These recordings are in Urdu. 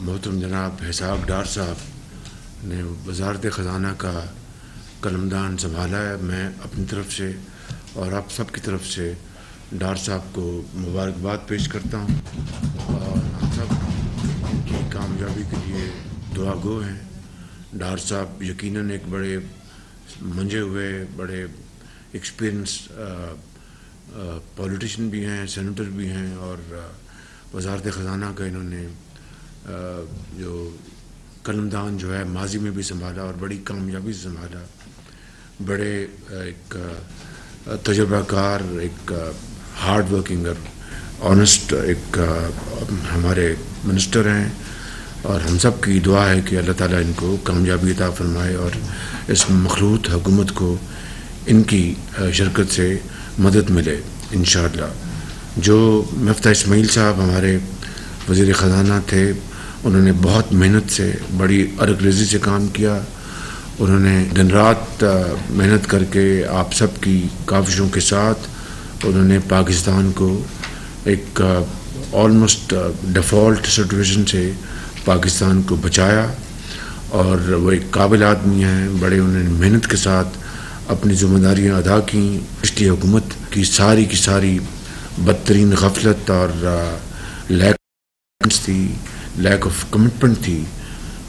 محترم جناب اسحاق ڈار صاحب نے وزارت خزانہ کا قلمدان سنبھالا ہے. میں اپنی طرف سے اور آپ سب کی طرف سے ڈار صاحب کو مبارکباد پیش کرتا ہوں اور ہم سب ان کی کامیابی کے لیے دعا گو ہیں. ڈار صاحب یقیناً ایک بڑے منجے ہوئے بڑے ایکسپیرئنس پولیٹیشین بھی ہیں، سینیٹر بھی ہیں، اور وزارت خزانہ کا انہوں نے جو قلمدان جو ہے ماضی میں بھی سنبھالا اور بڑی کامیابی سے سنبھالا. بڑے ایک تجربہ کار، ایک ہارڈ ورکنگ اور آنیسٹ ایک ہمارے منسٹر ہیں، اور ہم سب کی دعا ہے کہ اللہ تعالیٰ ان کو کامیابی عطا فرمائے اور اس مخلوط حکومت کو ان کی شرکت سے مدد ملے انشاءاللہ. جو مفتاح اسماعیل صاحب ہمارے وزیر خزانہ تھے، انہوں نے بہت محنت سے بڑی عرق ریزی سے کام کیا. انہوں نے دن رات محنت کر کے آپ سب کی کاوشوں کے ساتھ انہوں نے پاکستان کو ایک آلموسٹ ڈیفالٹ سچویشن سے پاکستان کو بچایا، اور وہ ایک قابل آدمی ہیں. بڑے انہوں نے محنت کے ساتھ اپنی ذمہ داریاں ادا کیں. پچھلی حکومت کی ساری بدترین غفلت اور لیک آف کمٹمنٹ تھی،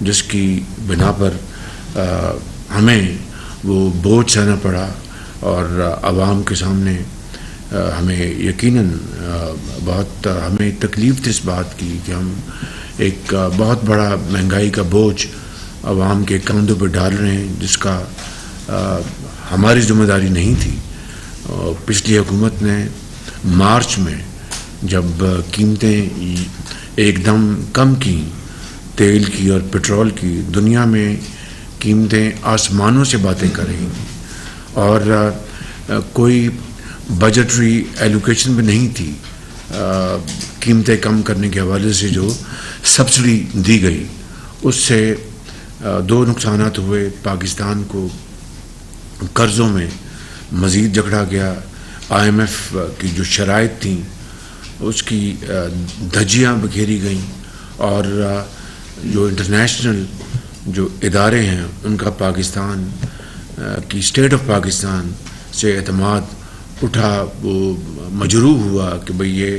جس کی بنا پر ہمیں وہ بوجھ سہنا پڑا، اور عوام کے سامنے ہمیں یقیناً بہت ہمیں تکلیف تھی اس بات کی کہ ہم ایک بہت بڑا مہنگائی کا بوجھ عوام کے کاندھوں پہ ڈال رہے ہیں، جس کا ہماری ذمہ داری نہیں تھی. پچھلی حکومت نے مارچ میں جب قیمتیں ایک دم کم کی، تیل کی اور پٹرول کی، دنیا میں قیمتیں آسمانوں سے باتیں کر رہی تھیں، اور کوئی بجٹری ایلوکیشن بھی نہیں تھی. قیمتیں کم کرنے کے حوالے سے جو سبسڈی دی گئی، اس سے دو نقصانات ہوئے. پاکستان کو قرضوں میں مزید جکڑا گیا. IMF کی جو شرائط تھیں اس کی دھجیاں بکھیری گئیں، اور جو انٹرنیشنل جو ادارے ہیں ان کا پاکستان کی اسٹیٹ آف پاکستان سے اعتماد اٹھا. وہ مجروح ہوا کہ بھئی یہ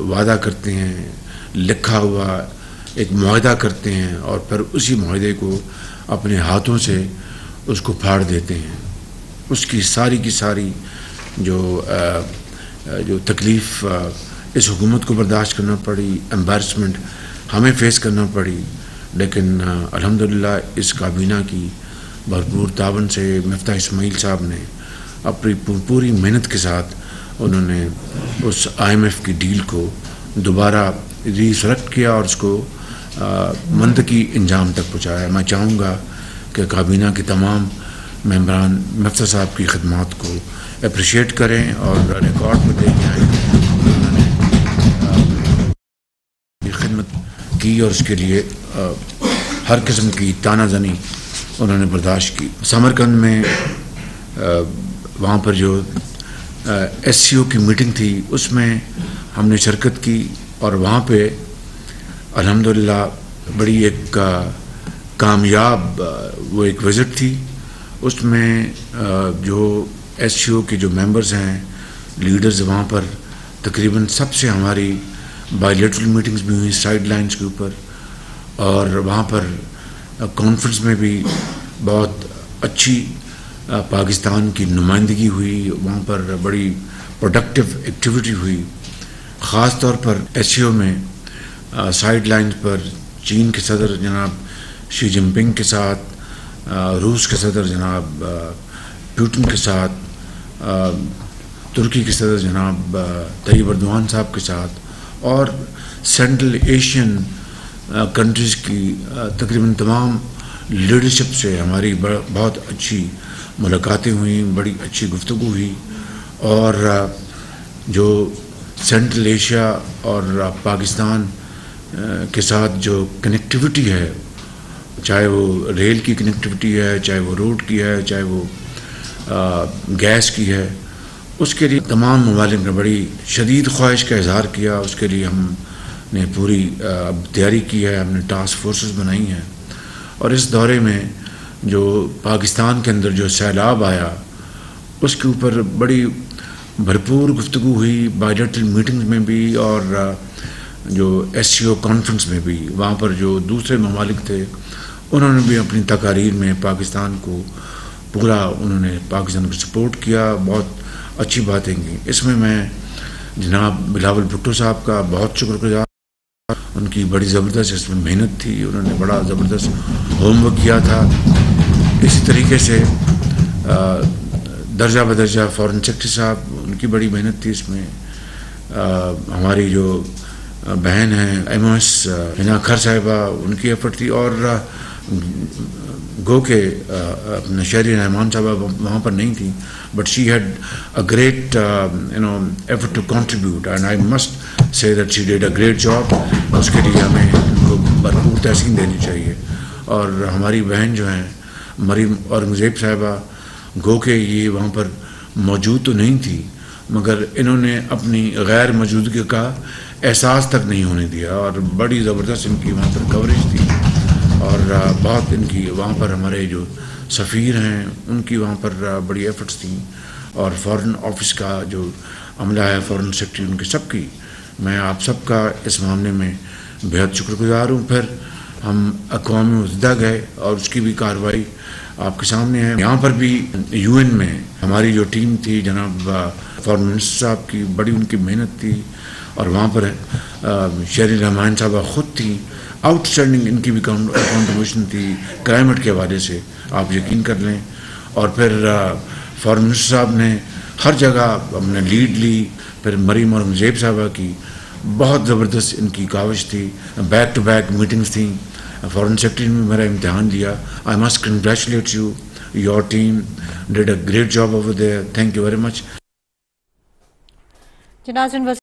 وعدہ کرتے ہیں، لکھا ہوا ایک معاہدہ کرتے ہیں، اور پھر اسی معاہدے کو اپنے ہاتھوں سے اس کو پھاڑ دیتے ہیں. اس کی ساری جو تکلیف اس حکومت کو برداشت کرنا پڑی، امبیرسمنٹ ہمیں فیس کرنا پڑی. لیکن الحمدللہ اس کابینہ کی بھرپور تعاون سے مفتاح اسماعیل صاحب نے اپنی پوری محنت کے ساتھ انہوں نے اس IMF کی ڈیل کو دوبارہ ریسلیکٹ کیا اور اس کو منطقی انجام تک پہنچایا. میں چاہوں گا کہ کابینہ کے تمام ممبران مفتاح صاحب کی خدمات کو اپریشیٹ کریں اور ریکارڈ میں لے کے آئیں. انہوں نے خدمت کی اور اس کے لیے ہر قسم کی تانہ زنی انہوں نے برداشت کی. سمرقند میں وہاں پر جو SCO کی میٹنگ تھی اس میں ہم نے شرکت کی، اور وہاں پہ الحمدللہ بڑی ایک کامیاب وہ ایک وزٹ تھی. اس میں جو SCO کے جو ممبرز ہیں، لیڈرز، وہاں پر تقریباً سب سے ہماری بائیلیٹرل میٹنگز بھی ہوئی سائیڈ لائنز کے اوپر، اور وہاں پر کانفرنس میں بھی بہت اچھی پاکستان کی نمائندگی ہوئی. وہاں پر بڑی پروڈکٹیو ایکٹیویٹی ہوئی. خاص طور پر SCO میں سائیڈ لائنز پر چین کے صدر جناب شی جن پنگ کے ساتھ، روس کے صدر جناب پیوٹن کے ساتھ، ترکی کے صدر جناب طیب اردوان صاحب کے ساتھ، اور سینٹرل ایشین کنٹریز کی تقریباً تمام لیڈرشپ سے ہماری بہت اچھی ملاقاتیں ہوئیں، بڑی اچھی گفتگو ہوئی. اور جو سینٹرل ایشیا اور پاکستان کے ساتھ جو کنیکٹیوٹی ہے، چاہے وہ ریل کی کنیکٹیوٹی ہے، چاہے وہ روڈ کی ہے، چاہے وہ گیس کی ہے، اس کے لیے تمام ممالک نے بڑی شدید خواہش کا اظہار کیا. اس کے لیے ہم نے پوری اب تیاری کی ہے، ہم نے ٹاسک فورسز بنائی ہیں، اور اس دورے میں جو پاکستان کے اندر جو سیلاب آیا اس کے اوپر بڑی بھرپور گفتگو ہوئی، بائیلیٹرل میٹنگز میں بھی اور جو ایس سی او کانفرنس میں بھی. وہاں پر جو دوسرے ممالک تھے انہوں نے بھی اپنی تقاریر میں پاکستان کو پورا انہوں نے پاکستان کو سپورٹ کیا، بہت اچھی باتیں کی. اس میں میں جناب بلاول بھٹو صاحب کا بہت شکر گزار، ان کی بڑی زبردست اس میں محنت تھی، انہوں نے بڑا زبردست ہوم ورک کیا تھا. اسی طریقے سے درجہ بدرجہ فارن سیکرٹری صاحب، ان کی بڑی محنت تھی اس میں. ہماری جو بہن ہیں ایم او ایس ہنا کھر صاحبہ، ان کی ایفرٹ تھی، اور گو کہ اپنے شہری رحمان صاحبہ وہاں پر نہیں تھی، but she had a great effort to contribute, and I must say that she did a great job. اس کے لیے ہمیں ان کو بھرپور تحسین دینی چاہیے. اور ہماری بہن جو ہیں مریم اورنگزیب صاحبہ، گو کہ یہ وہاں پر موجود تو نہیں تھی مگر انہوں نے اپنی غیر موجودگی کا احساس تک نہیں ہونے دیا، اور بڑی زبردست ان کی وہاں پر کوریج تھی. اور بہت ان کی وہاں پر ہمارے جو سفیر ہیں ان کی وہاں پر بڑی ایفرٹس تھیں، اور فارن آفس کا جو عملہ ہے، فارن سیکرٹری، ان کی سب کی میں آپ سب کا اس معاملے میں بہت شکر گزار ہوں. پھر ہم اقوام متحدہ گئے اور اس کی بھی کارروائی آپ کے سامنے ہے. یہاں پر بھی یو این میں ہماری جو ٹیم تھی، جناب فارن منسٹر صاحب کی بڑی ان کی محنت تھی، اور وہاں پر شہری رحمان صاحبہ خود تھیں. آؤٹ اسٹینڈنگ ان کی بھی کنٹریبیوشن تھی کلائمیٹ کے حوالے سے، آپ یقین کر لیں. اور پھر فارن منسٹر صاحب نے ہر جگہ ہم نے لیڈ لی. پھر مریم اورنگزیب صاحبہ کی بہت زبردست ان کی کاوش تھی، بیک ٹو بیک میٹنگز تھیں. فارن سیکرٹری نے میرا امتحان لیا. I must congratulate you, your team dead a great job over there. Thank you very much.